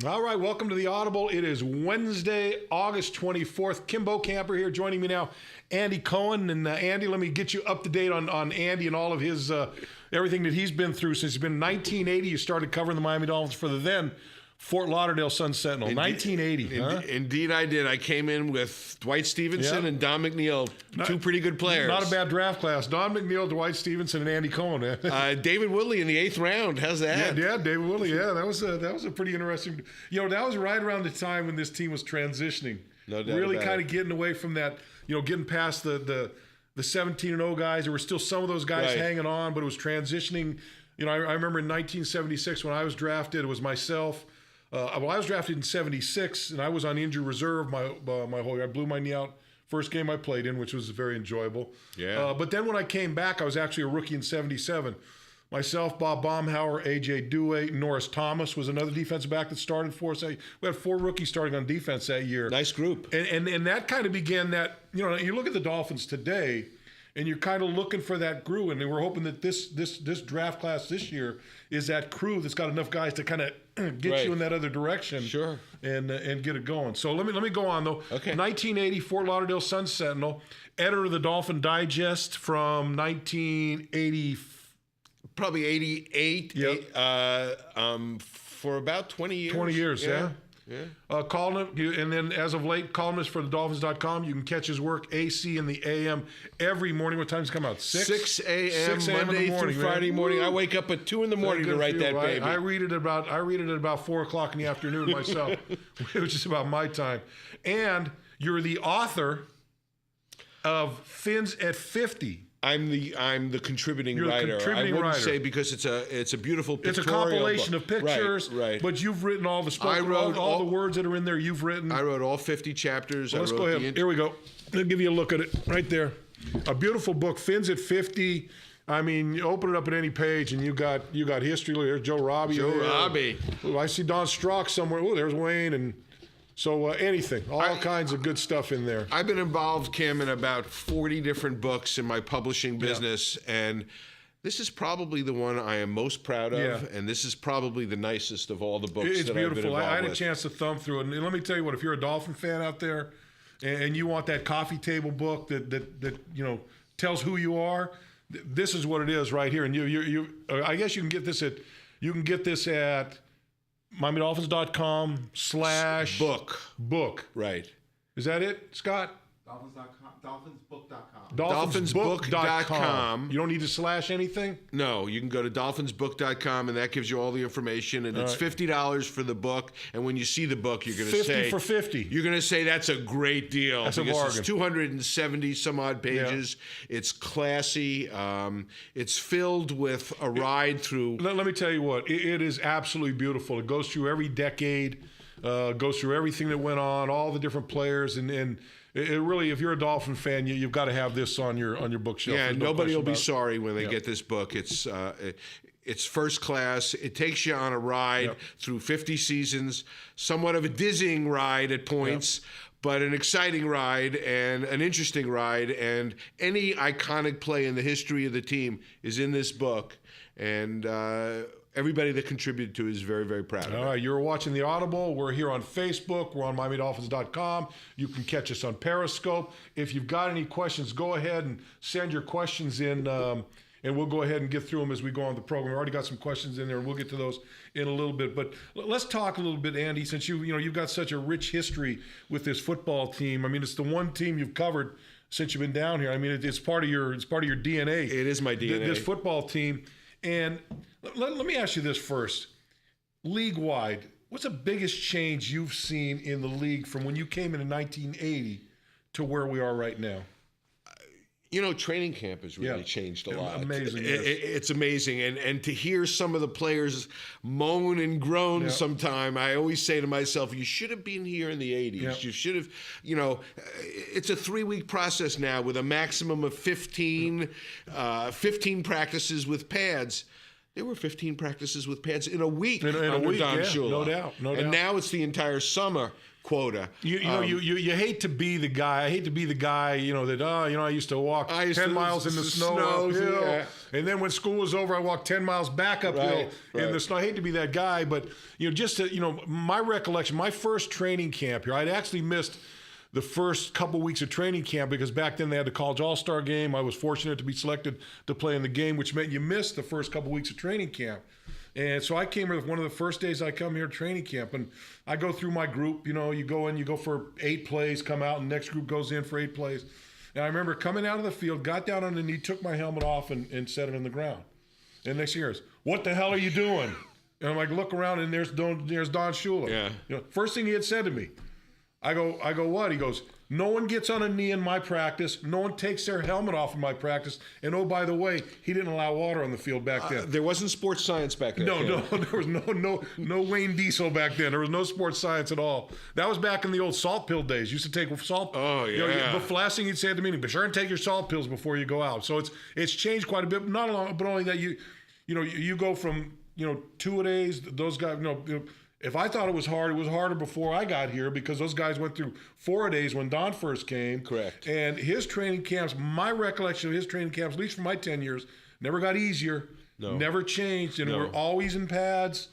All right, welcome to the Audible. It is Wednesday, August 24th. Kim Bokamper here, joining me now, Andy Cohen. And Andy, let me get you up to date on Andy and all of his everything that he's been through since it's been 1980. You started covering the Miami Dolphins for the then Fort Lauderdale Sun-Sentinel. 1980. Huh? Indeed, I did. I came in with Dwight Stevenson and Don McNeil, two pretty good players. Not a bad draft class. Don McNeil, Dwight Stevenson, and Andy Cohen. David Woodley in the 8th round. How's that? Yeah, David Woodley. Yeah, that was a pretty interesting. That was right around the time when this team was transitioning. No doubt. Really kind of getting away from that. Getting past the 17-0 guys. There were still some of those guys hanging on, but it was transitioning. I remember in 1976 when I was drafted, it was myself. I was drafted in 76, and I was on injured reserve my whole year. I blew my knee out first game I played in, which was very enjoyable. Yeah. But then when I came back, I was actually a rookie in 77. Myself, Bob Baumhauer, A.J. Dewey, Norris Thomas was another defensive back that started for us. We had 4 rookies starting on defense that year. Nice group. And that kind of began that, you look at the Dolphins today, and you're kind of looking for that crew, and we're hoping that this draft class this year is that crew that's got enough guys to kind of get you in that other direction, sure, and get it going. So let me go on though. Okay. 1980, Fort Lauderdale Sun-Sentinel, editor of the Dolphin Digest from 1980, probably 88. Yep. For about 20 years. 20 years, yeah. Yeah. Columnist, and then as of late, columnist for the Dolphins.com. You can catch his work AC in the AM every morning. What time does it come out? 6 a.m. 6 a.m. Monday morning, through Friday morning. I wake up at 2 in the morning to write that baby. I read it at about 4 o'clock in the afternoon myself, which is about my time. And you're the author of Fins at 50. I'm the contributing You're writer. The contributing I wouldn't writer. say because it's a beautiful pictorial It's a compilation book. of pictures, right. But you've written all the spoken, I wrote all the words that are in there. You've written. I wrote all 50 chapters. Let's go ahead. Here we go. I'll give you a look at it right there. A beautiful book, Fins at 50. I mean, you open it up at any page, and you got history. Look, there's Joe Robbie. Robbie. Oh, I see Don Strock somewhere. Oh, there's Wayne, and so anything, all kinds of good stuff in there. I've been involved, Kim, in about 40 different books in my publishing business, and this is probably the one I am most proud of, and this is probably the nicest of all the books it's that beautiful. I've been involved I had with. a chance to thumb through it, and let me tell you what, if you're a Dolphin fan out there and you want that coffee table book that tells who you are, this is what it is right here. And you I guess you can get this at MiamiDolphins.com/book. Right. Is that it, Scott? Dolphinsbook.com. Dolphinsbook.com. You don't need to slash anything? No, you can go to dolphinsbook.com, and that gives you all the information, and it's $50 for the book. And when you see the book, you're going to say 50 for 50. You're going to say that's a great deal. That's a bargain. It's 270 some odd pages. Yeah. It's classy. It's filled with a ride through. Let me tell you what. It is absolutely beautiful. It goes through every decade. Goes through everything that went on, all the different players, and it really, if you're a Dolphin fan, you've got to have this on your bookshelf. Yeah, nobody will be sorry when they get this book. It's first class. It takes you on a ride through 50 seasons, somewhat of a dizzying ride at points, but an exciting ride and an interesting ride. And any iconic play in the history of the team is in this book. And everybody that contributed to it is very, very proud of it. All right, you're watching the Audible. We're here on Facebook. We're on MiamiDolphins.com. You can catch us on Periscope. If you've got any questions, go ahead and send your questions in, and we'll go ahead and get through them as we go on the program. We already got some questions in there, and we'll get to those in a little bit. But let's talk a little bit, Andy, since you've got such a rich history with this football team. I mean, it's the one team you've covered since you've been down here. I mean, it's part of your DNA. It is my DNA. This football team. And let me ask you this first. League-wide, what's the biggest change you've seen in the league from when you came in 1980 to where we are right now? Training camp has really changed a lot. Amazing. It's amazing. And to hear some of the players moan and groan sometime, I always say to myself, you should have been here in the 80s. Yeah. You should have, it's a 3-week process now with a maximum of 15 practices with pads. There were 15 practices with pads in a week under Don Shula. No doubt. And now it's the entire summer quota. You hate to be the guy. I hate to be the guy, that, I used to walk 10 miles in the snow uphill. Yeah. And then when school was over, I walked 10 miles back uphill in the snow. I hate to be that guy, but, my recollection, my first training camp here, I'd actually missed the first couple weeks of training camp because back then they had the college all-star game. I was fortunate to be selected to play in the game, which meant you missed the first couple weeks of training camp. And so I came here one of the first days I come here to training camp, and I go through my group. You go in, you go for 8 plays, come out, and the next group goes in for 8 plays. And I remember coming out of the field, got down on the knee, took my helmet off, and set it on the ground. And next thing is, what the hell are you doing? And I'm like, look around, and there's Don Shula. Yeah. First thing he had said to me, I go, what? He goes, no one gets on a knee in my practice. No one takes their helmet off in my practice. And oh, by the way, he didn't allow water on the field back then. There wasn't sports science back then. No, there was no Wayne Diesel back then. There was no sports science at all. That was back in the old salt pill days. You used to take salt. Oh yeah. The last thing he'd say at the meeting, be sure and take your salt pills before you go out. So it's changed quite a bit. Not long, but only that you go from 2-a-days. Those guys, if I thought it was harder before I got here because those guys went through 4-a-days when Don first came. Correct. And his training camps, my recollection of his training camps, at least for my 10 years, never got easier, never changed, and we're always in pads.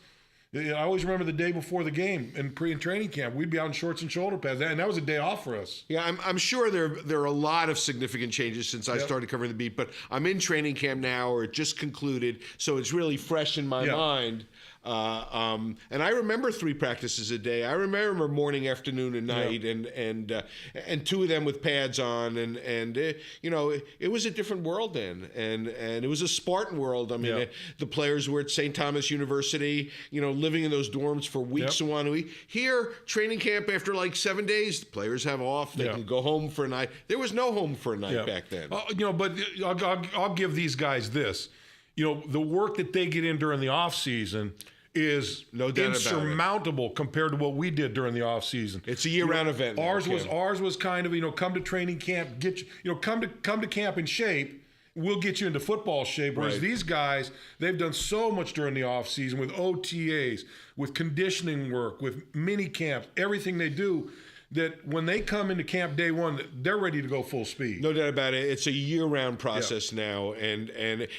I always remember the day before the game in training camp, we'd be out in shorts and shoulder pads, and that was a day off for us. Yeah, I'm sure there are a lot of significant changes since I started covering the beat, but I'm in training camp now, or it just concluded, so it's really fresh in my mind. And I remember 3 practices a day. I remember morning, afternoon, and night, and 2 of them with pads on, and it was a different world then, and it was a Spartan world. I mean, the players were at St. Thomas University, living in those dorms for weeks and one week. Here, training camp after like 7 days, the players have off. They can go home for a night. There was no home for a night back then. But I'll give these guys this. The work that they get in during the off season is no doubt insurmountable compared to what we did during the off season. It's a year-round event. Ours was kind of come to training camp, come to camp in shape. We'll get you into football shape. Whereas these guys, they've done so much during the off season with OTAs, with conditioning work, with mini camps, everything they do, that when they come into camp day one, they're ready to go full speed. No doubt about it. It's a year-round process now, and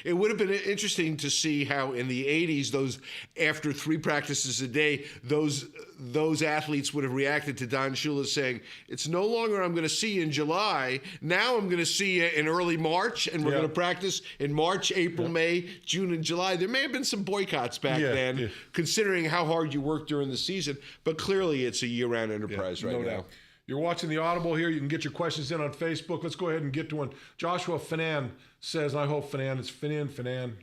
it would have been interesting to see how in the 80s, those after 3 practices a day, those athletes would have reacted to Don Shula saying, it's no longer I'm going to see you in July. Now I'm going to see you in early March, and we're going to practice in March, April, May, June, and July. There may have been some boycotts back then, considering how hard you worked during the season, but clearly it's a year-round enterprise right now. You're watching the Audible here. You can get your questions in on Facebook. Let's go ahead and get to one. Joshua Fanan says, I hope Fanan, it's Fanan.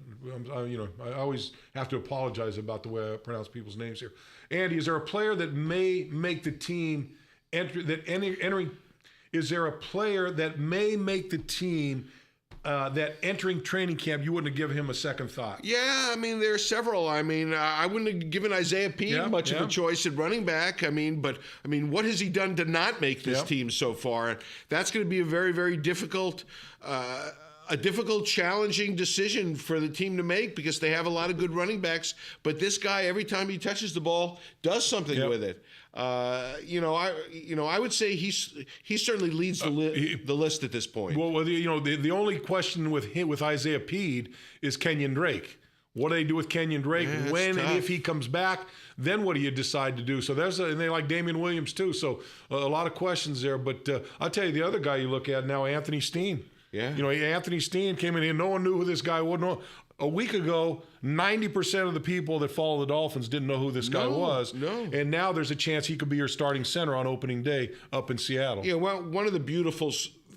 I always have to apologize about the way I pronounce people's names here. Andy, is there a player that may make the team is there a player that may make the team that entering training camp, you wouldn't have given him a second thought? Yeah, I mean, there are several. I mean, I wouldn't have given Isaiah Peed much of a choice at running back. But what has he done to not make this team so far? And that's going to be a very, very difficult, challenging decision for the team to make because they have a lot of good running backs. But this guy, every time he touches the ball, does something with it. I would say he certainly leads the list at this point. Well, the only question with Isaiah Peed is Kenyon Drake. What do they do with Kenyon Drake when and if he comes back? Then what do you decide to do? So and they like Damian Williams too. So a lot of questions there. But I'll tell you the other guy you look at now, Anthony Steen. Yeah. Anthony Steen came in here. No one knew who this guy was. A week ago, 90% of the people that follow the Dolphins didn't know who this guy was. No. And now there's a chance he could be your starting center on opening day up in Seattle. Yeah, well, one of the beautiful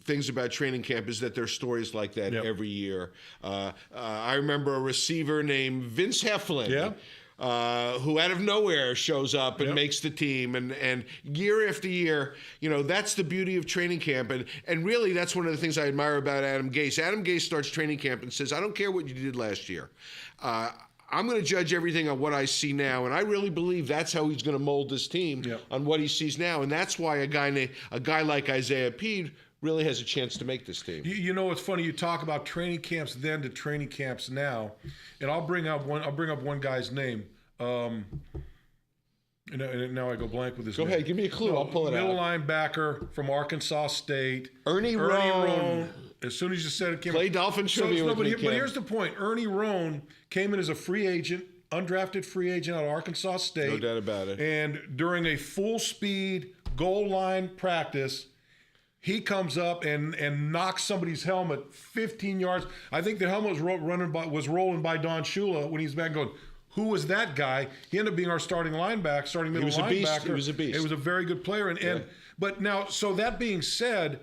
things about training camp is that there's stories like that every year. I remember a receiver named Vince Heflin. Yeah. Who out of nowhere shows up and makes the team, and year after year, that's the beauty of training camp, and really that's one of the things I admire about Adam Gase. Adam Gase starts training camp and says, I don't care what you did last year. I'm going to judge everything on what I see now, and I really believe that's how he's going to mold this team on what he sees now, and that's why a guy like Isaiah Peed really has a chance to make this team. It's funny. You talk about training camps then to training camps now, and I'll bring up one guy's name. And now I go blank with this. Go ahead, give me a clue. I'll pull it out. Middle linebacker from Arkansas State. Ernie Roan. As soon as you said it, came Play Dolphins trivia with me, but here's the point. Ernie Roan came in as a free agent, undrafted free agent out of Arkansas State. No doubt about it. And during a full-speed goal line practice, he comes up and knocks somebody's helmet 15 yards. I think the helmet was rolling by Don Shula when he's back going, who was that guy? He ended up being our starting middle linebacker. He was a beast. He was a very good player. But now, so that being said,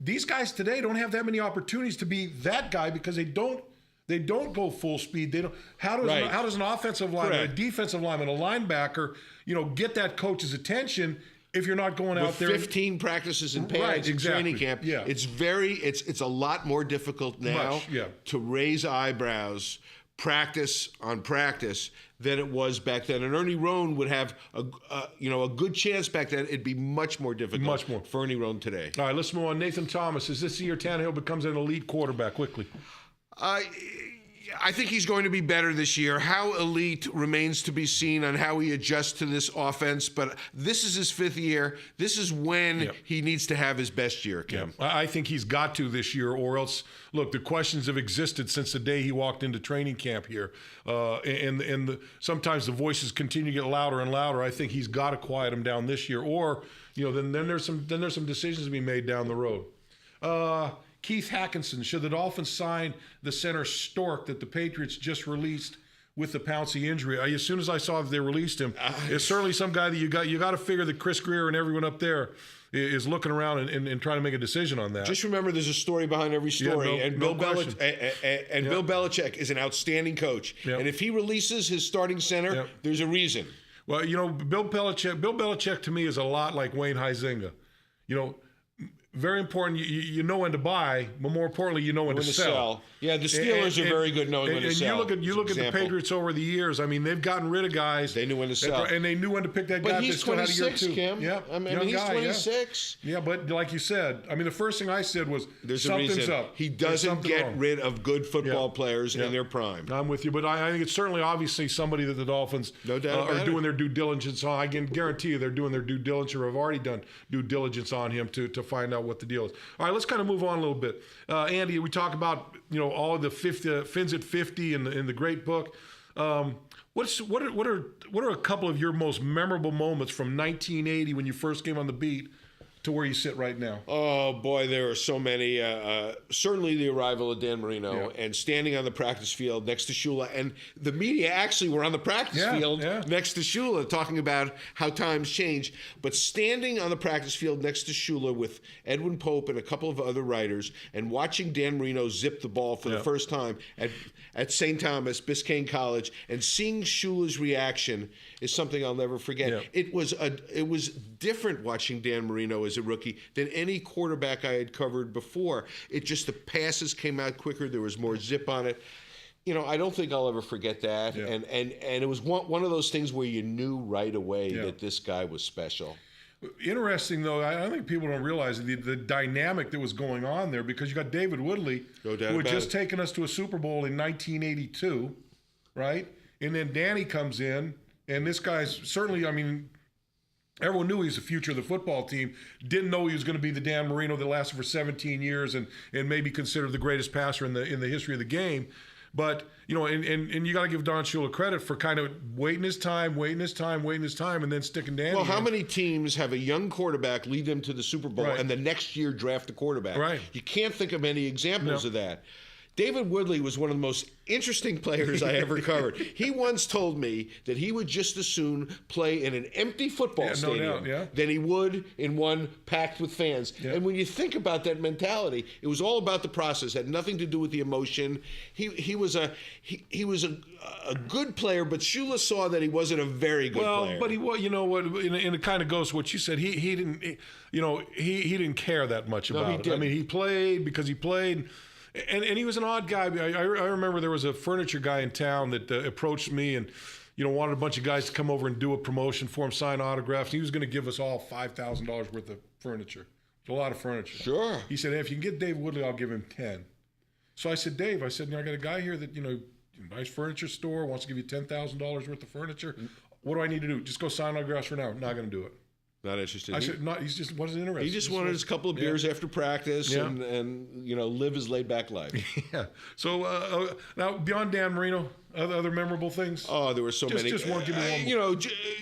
these guys today don't have that many opportunities to be that guy because they don't go full speed. They don't. How does an offensive lineman, a defensive lineman, a linebacker, get that coach's attention if you're not going out there? 15 practices in pads in training camp. Yeah. It's a lot more difficult now to raise eyebrows practice on practice than it was back then. And Ernie Roan would have a good chance back then. It'd be much more difficult for Ernie Roan today. All right, let's move on. Nathan Thomas, is this the year Tannehill becomes an elite quarterback quickly? I think he's going to be better this year. How elite remains to be seen on how he adjusts to this offense. But this is his 5th year. This is when he needs to have his best year, Kim. I think he's got to this year, or else, look, the questions have existed since the day he walked into training camp here. Sometimes the voices continue to get louder and louder. I think he's got to quiet them down this year, or then there's some decisions to be made down the road. Keith Hackinson, should the Dolphins sign the center Stork that the Patriots just released with the Pouncey injury? As soon as I saw that they released him, it's certainly some guy that you got to figure that Chris Greer and everyone up there is looking around and trying to make a decision on that. Just remember, there's a story behind every story, Bill Belichick is an outstanding coach, and if he releases his starting center, there's a reason. Well, Bill Belichick to me is a lot like Wayne Huizenga. Very important, you know when to buy, but more importantly, you know when to sell. Yeah, the Steelers are very good knowing when to sell. And you look at the Patriots over the years. I mean, they've gotten rid of guys. They knew when to sell. And they knew when to pick that guy. But he's 26, Kim. Yeah, I mean, he's 26. Yeah, but like you said, I mean, the first thing I said was something's up. He doesn't get rid of good football players in their prime. I'm with you, but I think it's certainly obviously somebody that the Dolphins are doing their due diligence on. I can guarantee you they're doing their due diligence or have already done due diligence on him to find out what the deal is. All right, let's kind of move on a little bit. Andy, we talk about all of the Fins at 50 in the great book. What are a couple of your most memorable moments from 1980 when you first came on the beat to where you sit right now? Oh, boy, there are so many. Certainly the arrival of Dan Marino and standing on the practice field next to Shula. And the media actually were on the practice field next to Shula talking about how times change. But standing on the practice field next to Shula with Edwin Pope and a couple of other writers and watching Dan Marino zip the ball for the first time at St. Thomas, Biscayne College, and seeing Shula's reaction is something I'll never forget. Yeah. It was different watching Dan Marino as a rookie than any quarterback I had covered before. The passes came out quicker. There was more zip on it. I don't think I'll ever forget that. Yeah. And it was one of those things where you knew right away that this guy was special. Interesting, though, I think people don't realize the dynamic that was going on there, because you got David Woodley, who had just taken us to a Super Bowl in 1982, right? And then Danny comes in, and this guy's certainly, everyone knew he was the future of the football team. Didn't know he was going to be the Dan Marino that lasted for 17 years and maybe considered the greatest passer in the history of the game. But, and you got to give Don Shula credit for kind of waiting his time, and then sticking Danny. Well, how many teams have a young quarterback lead them to the Super Bowl and the next year draft a quarterback? Right. You can't think of any examples of that. David Woodley was one of the most interesting players I ever covered. He once told me that he would just as soon play in an empty football stadium than he would in one packed with fans. Yeah. And when you think about that mentality, it was all about the process. It had nothing to do with the emotion. He was a good player, but Shula saw that he wasn't a very good player. Well, but he was, and it kind of goes to what you said. He didn't, he didn't care that much about it. Didn't. He played because he played. And he was an odd guy. I remember there was a furniture guy in town that approached me and, wanted a bunch of guys to come over and do a promotion for him, sign autographs. He was going to give us all $5,000 worth of furniture. It's a lot of furniture. Sure. He said, hey, if you can get Dave Woodley, I'll give him 10. So I said, Dave, I got a guy here that, nice furniture store, wants to give you $10,000 worth of furniture. what do I need to do? Just go sign autographs for now. Not going to do it. Not interested. I said, not. He just wasn't interested. He just wanted his couple of beers after practice and live his laid back life. Yeah. So now beyond Dan Marino, other memorable things. Oh, there were so many. Just one. Give me one more.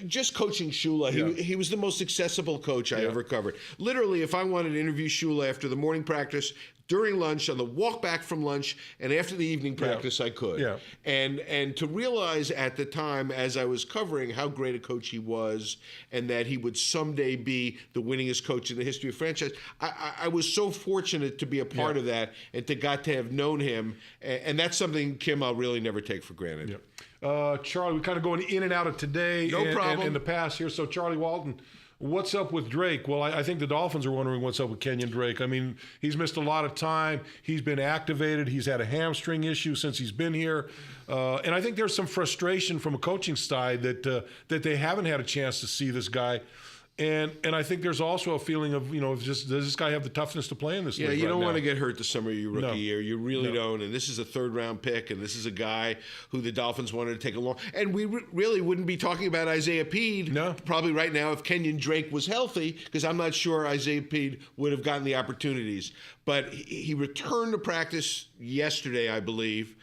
Just coaching Shula. He was the most accessible coach I ever covered. Literally, if I wanted to interview Shula after the morning practice, during lunch, on the walk back from lunch, and after the evening practice, I could. Yeah. And to realize at the time, as I was covering, how great a coach he was, and that he would someday be the winningest coach in the history of franchise, I was so fortunate to be a part of that and to got to have known him. And that's something, Kim, I'll really never take for granted. Yeah. Charlie, we're kind of going in and out of today and in the past here. So, Charlie Walton, what's up with Drake? Well, I think the Dolphins are wondering what's up with Kenyon Drake. I mean, he's missed a lot of time. He's been activated. He's had a hamstring issue since he's been here. And I think there's some frustration from a coaching side that they haven't had a chance to see this guy. And I think there's also a feeling of, does this guy have the toughness to play in this league? Yeah, you don't want to get hurt the summer of your rookie year. You really don't. And this is a third-round pick, and this is a guy who the Dolphins wanted to take along. And we really wouldn't be talking about Isaiah Peed probably right now if Kenyon Drake was healthy, because I'm not sure Isaiah Peed would have gotten the opportunities. But he returned to practice yesterday, I believe,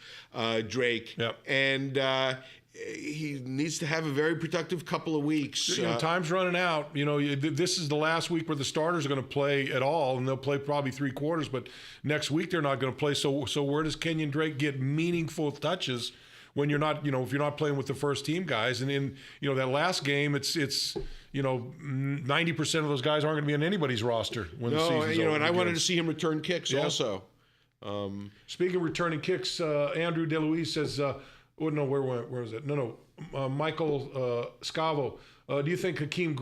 Drake. Yep. And he needs to have a very productive couple of weeks. Time's running out. This is the last week where the starters are going to play at all, and they'll play probably 3 quarters. But next week they're not going to play. So where does Kenyon Drake get meaningful touches when you're not, if you're not playing with the first team guys? And in that last game, it's 90% of those guys aren't going to be on anybody's roster when the season's over. And I wanted to see him return kicks also. Speaking of returning kicks, Andrew DeLuise says. Where was it? Michael Scavo. Do you think Jakeem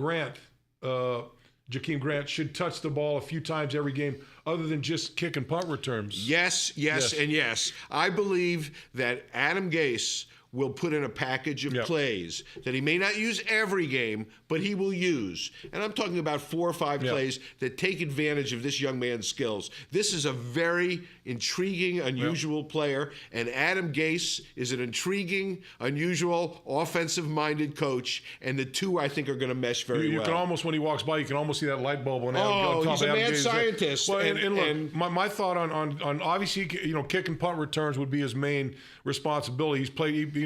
Grant should touch the ball a few times every game other than just kick and punt returns? Yes, and yes. I believe that Adam Gase will put in a package of plays that he may not use every game, but he will use. And I'm talking about 4 or 5 plays that take advantage of this young man's skills. This is a very intriguing, unusual player, and Adam Gase is an intriguing, unusual, offensive-minded coach, and the two, I think, are going to mesh very well. You can almost, when he walks by, you can almost see that light bulb on top of he's a mad scientist. Well, and look, my thought on obviously, kick and punt returns would be his main responsibility. He's played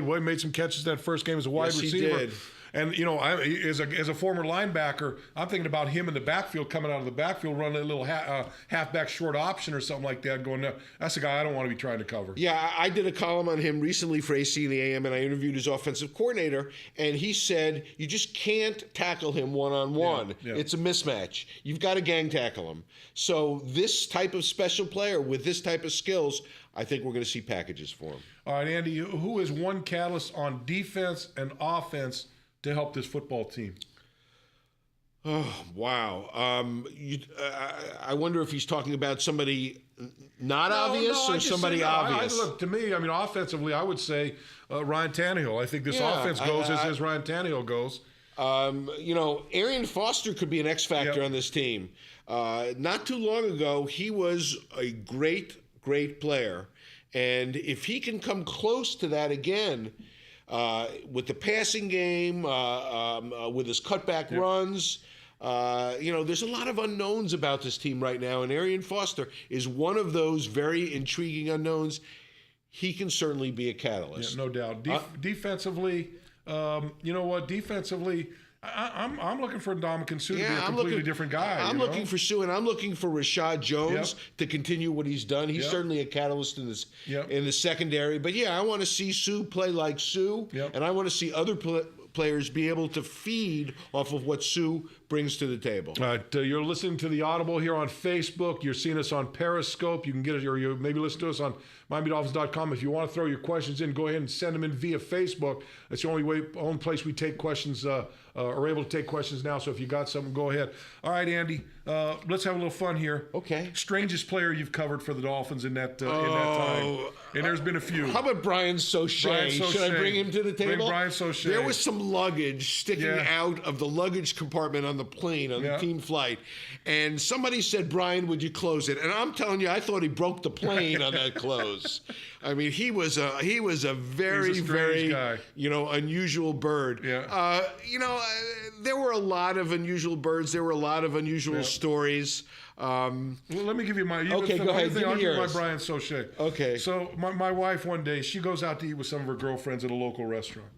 well, made some catches that first game as a wide receiver. He did. And as a former linebacker, I'm thinking about him in the backfield, coming out of the backfield, running a little halfback short option or something like that. Going, no, that's a guy I don't want to be trying to cover. Yeah, I did a column on him recently for AC and the AM, and I interviewed his offensive coordinator, and he said you just can't tackle him one-on-one. Yeah. It's a mismatch. You've got to gang tackle him. So this type of special player with this type of skills, I think we're going to see packages for him. All right, Andy, who is one catalyst on defense and offense to help this football team? Oh, wow. I wonder if he's talking about somebody not obvious or somebody obvious. Look, to me, offensively, I would say Ryan Tannehill. I think this offense goes as Ryan Tannehill goes. Arian Foster could be an X factor on this team. Not too long ago, he was a great player. And if he can come close to that again, with the passing game, with his cutback runs, there's a lot of unknowns about this team right now. And Arian Foster is one of those very intriguing unknowns. He can certainly be a catalyst. Yeah, no doubt. Defensively, Defensively, I'm looking for Ndamukong Suh to be a completely different guy. I'm looking for Suh, and I'm looking for Rashad Jones to continue what he's done. He's certainly a catalyst in this in the secondary. But I want to see Suh play like Suh, and I want to see other players be able to feed off of what Suh brings to the table. All right, you're listening to the Audible here on Facebook. You're seeing us on Periscope. You can get it, or you maybe listen to us on MiamiDolphins.com. If you want to throw your questions in, go ahead and send them in via Facebook. That's the only place we take questions, are able to take questions now. So if you got something, go ahead. All right, Andy, let's have a little fun here. Okay. Strangest player you've covered for the Dolphins in that time, and there's been a few. How about Brian Sauché? Should I bring him to the table? Bring Brian Sauché. There was some luggage sticking out of the luggage compartment on the the plane, on the team flight, and somebody said, "Brian, would you close it?" And I'm telling you, I thought he broke the plane on that close. I mean, he was a very, very guy. Unusual bird. Yeah. There were a lot of unusual birds. There were a lot of unusual stories. Well, let me give you my. Okay, go ahead. Give me yours. My Brian Soche. Okay. So my wife one day, she goes out to eat with some of her girlfriends at a local restaurant,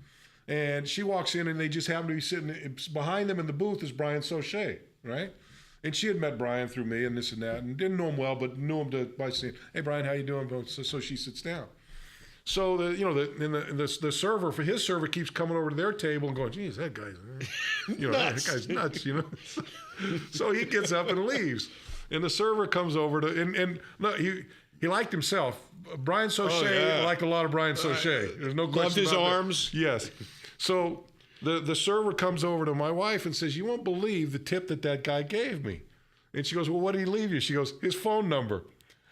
and she walks in and they just happen to be sitting behind them in the booth is Brian Soche, right? And she had met Brian through me and this and that, and didn't know him well, but knew him by saying, "Hey, Brian, how you doing?" So she sits down. So the server for his server keeps coming over to their table and going, "Geez, that guy's that guy's nuts," So he gets up and leaves, and the server comes over to and no, he liked himself. Brian Soche liked a lot of Brian Soche. There's no question. Loved his about arms. That. Yes. So the server comes over to my wife and says, "You won't believe the tip that guy gave me." And she goes, "Well, what did he leave you?" She goes, "His phone number."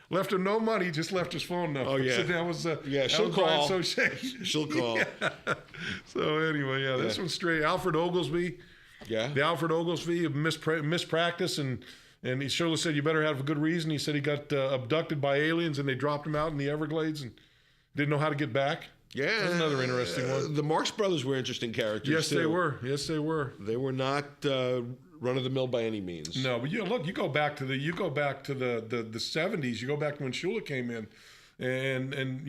Left him no money, just left his phone number. Oh, yeah. So that was she'll call. Brian Soche. She'll call. Yeah. So anyway, this one's straight. Alfred Oglesby. Yeah. The Alfred Oglesby mispractice, and he surely said, "You better have a good reason." He said he got abducted by aliens and they dropped him out in the Everglades and didn't know how to get back. Yeah. That's another interesting one. The Marx Brothers were interesting characters. Yes, too. they were. Yes, they were. They were not run of the mill by any means. No, but you go back to the 70s. You go back to when Shula came in, and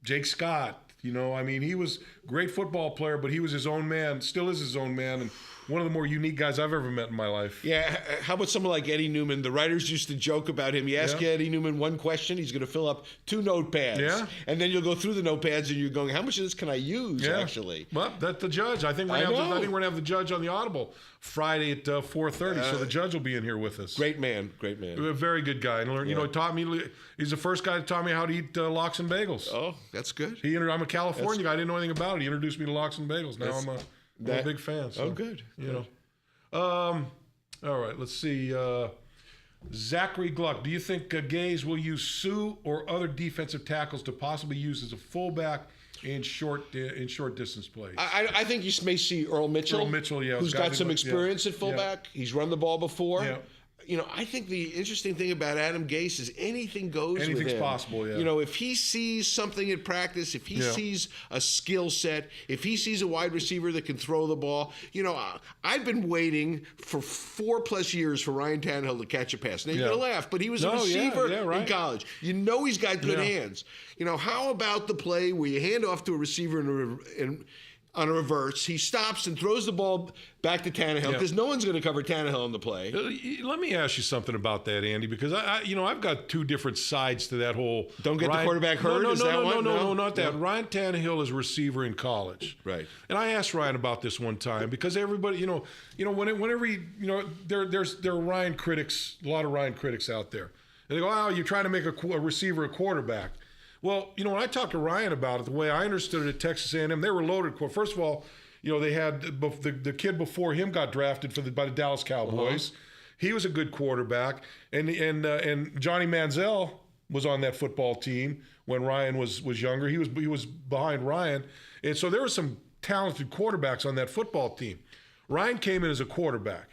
Jake Scott. I mean, he was a great football player, but he was his own man. Still is his own man, and one of the more unique guys I've ever met in my life. Yeah, how about someone like Eddie Newman? The writers used to joke about him. You ask Eddie Newman one question, he's going to fill up 2 notepads. Yeah. And then you'll go through the notepads and you're going, how much of this can I use, actually? Well, that's the judge. I think we're going to have the judge on the Audible Friday at 4:30, so the judge will be in here with us. Great man. A very good guy. And he taught me, he's the first guy that taught me how to eat lox and bagels. Oh, that's good. I'm a California guy. I didn't know anything about it. He introduced me to lox and bagels. Now I'm a big fan. So, good. All right, let's see. Zachary Gluck, do you think Gaze will use Sue or other defensive tackles to possibly use as a fullback in short distance plays? I think you may see Earl Mitchell. Who's got some experience at fullback. He's run the ball before. Yeah. I think the interesting thing about Adam Gase is anything goes with him. Anything's possible, yeah. If he sees something in practice, if he sees a skill set, if he sees a wide receiver that can throw the ball, I've been waiting for 4+ years for Ryan Tannehill to catch a pass. Now, you're going to laugh, but he was a receiver in college. He's got good hands. How about the play where you hand off to a receiver on a reverse, he stops and throws the ball back to Tannehill because no one's going to cover Tannehill on the play. Let me ask you something about that, Andy, because I've got 2 different sides to that whole. Don't get the quarterback hurt. No, not that. Ryan Tannehill is a receiver in college, right? And I asked Ryan about this one time because everybody, whenever there are Ryan critics, a lot of Ryan critics out there, and they go, "Oh, you're trying to make a receiver a quarterback." Well, when I talked to Ryan about it, the way I understood it at Texas A&M, they were loaded. First of all, they had the kid before him got drafted by the Dallas Cowboys. He was a good quarterback, and Johnny Manziel was on that football team when Ryan was younger. He was behind Ryan, and so there were some talented quarterbacks on that football team. Ryan came in as a quarterback.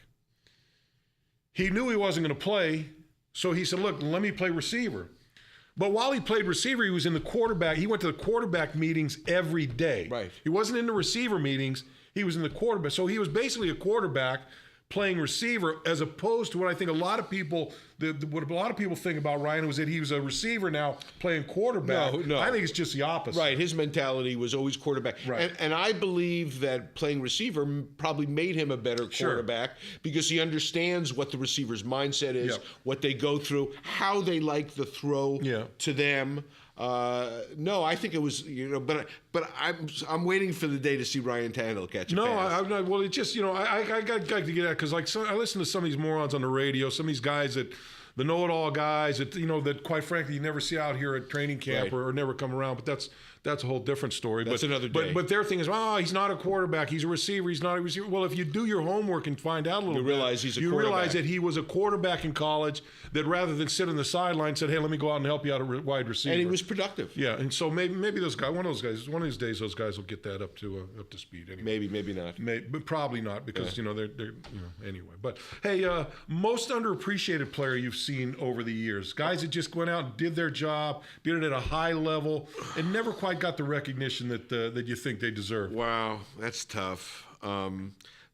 He knew he wasn't going to play, so he said, "Look, let me play receiver." But while he played receiver, he was in the quarterback. He went to the quarterback meetings every day. Right. He wasn't in the receiver meetings. He was in the quarterback. So he was basically a quarterback playing receiver, as opposed to what I think a lot of people think about Ryan was that he was a receiver now playing quarterback. No. I think it's just the opposite. Right. His mentality was always quarterback. Right. And I believe that playing receiver probably made him a better quarterback because he understands what the receiver's mindset is, what they go through, how they like the throw to them. No, I think it was, but I'm waiting for the day to see Ryan Tannehill catch a pass. No, well, it's just, I got to get at, because I listen to some of these morons on the radio, some of these guys that the know-it-all guys that that quite frankly you never see out here at training camp or never come around. But that's a whole different story. That's another day. But their thing is, he's not a quarterback. He's a receiver. He's not a receiver. Well, if you do your homework and find out a little bit, you realize that he was a quarterback in college that rather than sit on the sideline said, hey, let me go out and help you out a wide receiver. And he was productive. Yeah, and so maybe those guys, one of these days, those guys will get that up to speed. Anyway. Maybe not. But probably not because they're anyway. But hey, most underappreciated player you've seen over the years, guys that just went out and did their job, did it at a high level, and never quite got the recognition that you think they deserve. Wow, that's tough.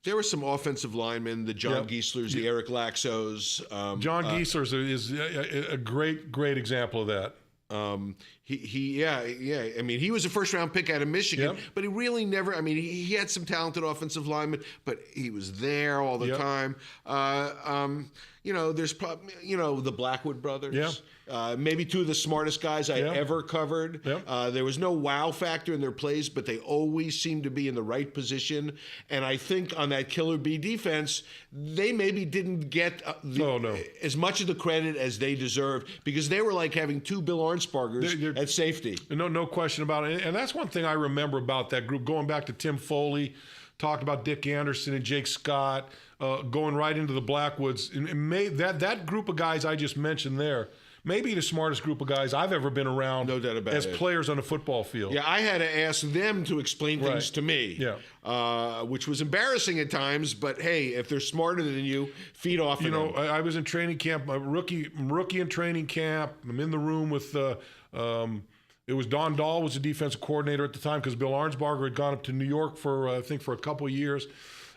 There were some offensive linemen, the John Gieslers, the Eric Laxos. John Gieslers is a great example of that. I mean, he was a first-round pick out of Michigan, but he really never. I mean, he had some talented offensive linemen, but he was there all the time. There's probably the Blackwood brothers. Maybe two of the smartest guys I ever covered. There was no wow factor in their plays, but they always seemed to be in the right position. And I think on that Killer Bee defense, they maybe didn't get as much of the credit as they deserved because they were like having two Bill Arnspargers at safety. No question about it. And that's one thing I remember about that group, going back to Tim Foley, talked about Dick Anderson and Jake Scott, going right into the Blackwoods. And that group of guys I just mentioned there, maybe the smartest group of guys I've ever been around, no doubt about as it, players on a football field. Yeah, I had to ask them to explain things to me, which was embarrassing at times. But hey, if they're smarter than you, feed off of them. I was in training camp, I'm rookie in training camp. I'm in the room with it was Don Dahl was the defensive coordinator at the time because Bill Arnsparger had gone up to New York for I think for a couple of years.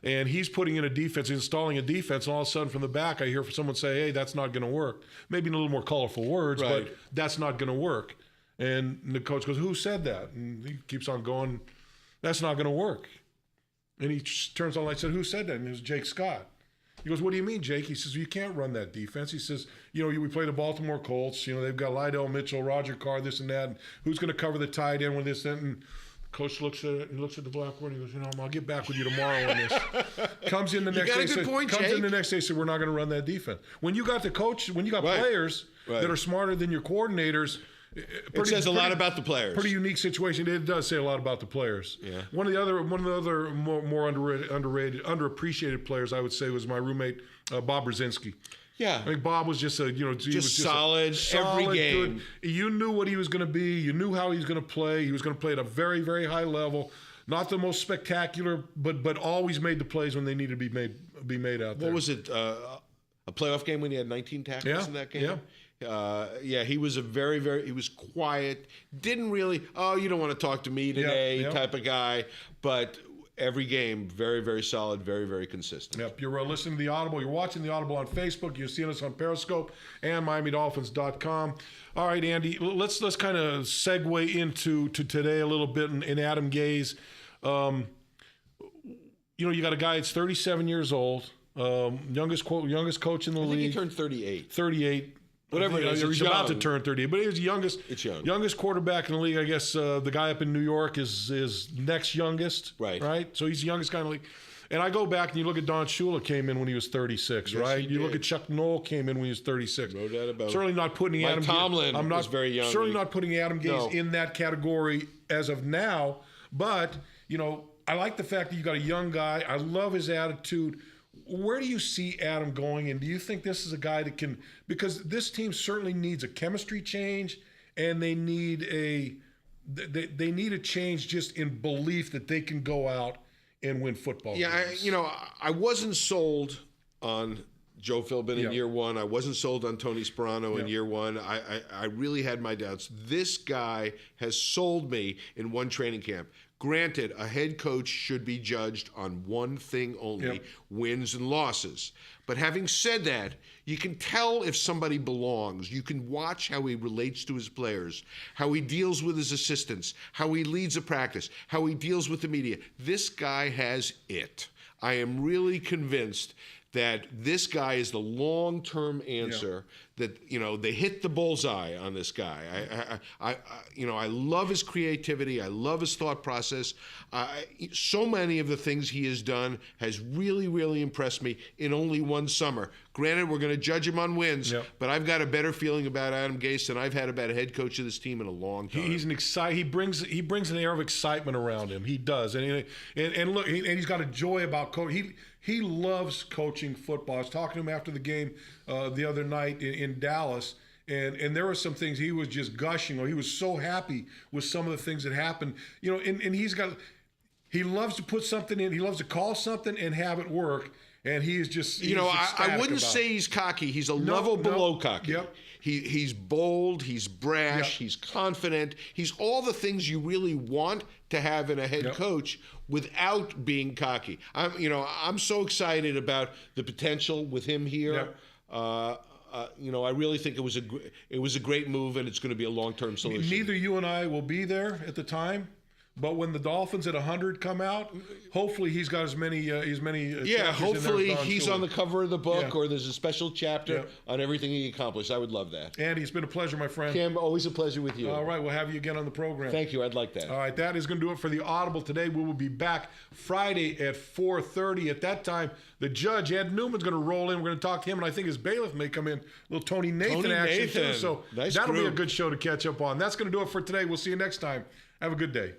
And he's putting in a defense, installing a defense, and all of a sudden from the back I hear someone say, hey, that's not going to work. Maybe in a little more colorful words, but that's not going to work. And the coach goes, who said that? And he keeps on going, that's not going to work. And he turns on the light and said, who said that? And it was Jake Scott. He goes, what do you mean, Jake? He says, you can't run that defense. He says, we play the Baltimore Colts. They've got Lydell Mitchell, Roger Carr, this and that. And who's going to cover the tight end with this? And Coach looks at it and looks at the Blackboard and he goes, I'll get back with you tomorrow on this. Comes in the next day. In the next day, said, we're not going to run that defense. When you got players that are smarter than your coordinators, it says a lot about the players. Pretty unique situation. It does say a lot about the players. Yeah. One of the other more underrated, underappreciated players I would say was my roommate Bob Brzezinski. Yeah, I think Bob was just just solid every game. Good. You knew what he was going to be. You knew how he was going to play. He was going to play at a very, very high level. Not the most spectacular, but always made the plays when they needed to be made out there. What was it? A playoff game when he had 19 tackles in that game? Yeah. He was he was quiet. Didn't really, you don't want to talk to me today type of guy, but every game, very, very solid, very, very consistent. Yep. You're listening to the Audible. You're watching the Audible on Facebook. You're seeing us on Periscope and MiamiDolphins.com. All right, Andy, let's kind of segue into today a little bit in Adam Gase. You got a guy that's 37 years old, youngest coach in the league. I think he turned 38. 38. Whatever it is, he's about to turn 38, but he was youngest quarterback in the league. I guess the guy up in New York is next youngest, right? So he's the youngest guy in the league. And I go back and you look at Don Shula came in when he was 36, right? You look at Chuck Noll came in when he was 36. No doubt about it. Certainly not putting Mike Adam Tomlin was very young. Certainly not putting Adam Gase in that category as of now. But I like the fact that you got a young guy. I love his attitude. Where do you see Adam going, and do you think this is a guy that can – because this team certainly needs a chemistry change, and they need a change just in belief that they can go out and win football games. I wasn't sold on Joe Philbin in year one. I wasn't sold on Tony Sperano in year one. I really had my doubts. This guy has sold me in one training camp. Granted, a head coach should be judged on one thing only, wins and losses. But having said that, you can tell if somebody belongs. You can watch how he relates to his players, how he deals with his assistants, how he leads a practice, how he deals with the media. This guy has it. I am really convinced that this guy is the long-term answer. That they hit the bullseye on this guy. I love his creativity. I love his thought process. So many of the things he has done has really, really impressed me in only one summer. Granted, we're going to judge him on wins, but I've got a better feeling about Adam Gase than I've had about a head coach of this team in a long time. He's he brings an air of excitement around him. He does, and look, and he's got a joy about coaching. He loves coaching football. I was talking to him after the game the other night in Dallas, and there were some things he was just gushing, or he was so happy with some of the things that happened. And he loves to put something in. He loves to call something and have it work. And he is just, I wouldn't say he's cocky. He's a level below cocky. Yep. He's bold. He's brash. He's confident. He's all the things you really want to have in a head coach without being cocky. I'm so excited about the potential with him here. I really think it was a great move, and it's going to be a long-term solution. Neither you and I will be there at the time. But when the Dolphins at 100 come out, hopefully he's got as many. Hopefully he's on the cover of the book, or there's a special chapter on everything he accomplished. I would love that. Andy, it's been a pleasure, my friend. Kim, always a pleasure with you. All right, we'll have you again on the program. Thank you. I'd like that. All right, that is going to do it for the Audible today. We will be back Friday at 4:30. At that time, the judge, Ed Newman's going to roll in. We're going to talk to him, and I think his bailiff may come in. A little Tony Nathan action, too. So nice that'll group. be a good show to catch up on. That's going to do it for today. We'll see you next time. Have a good day.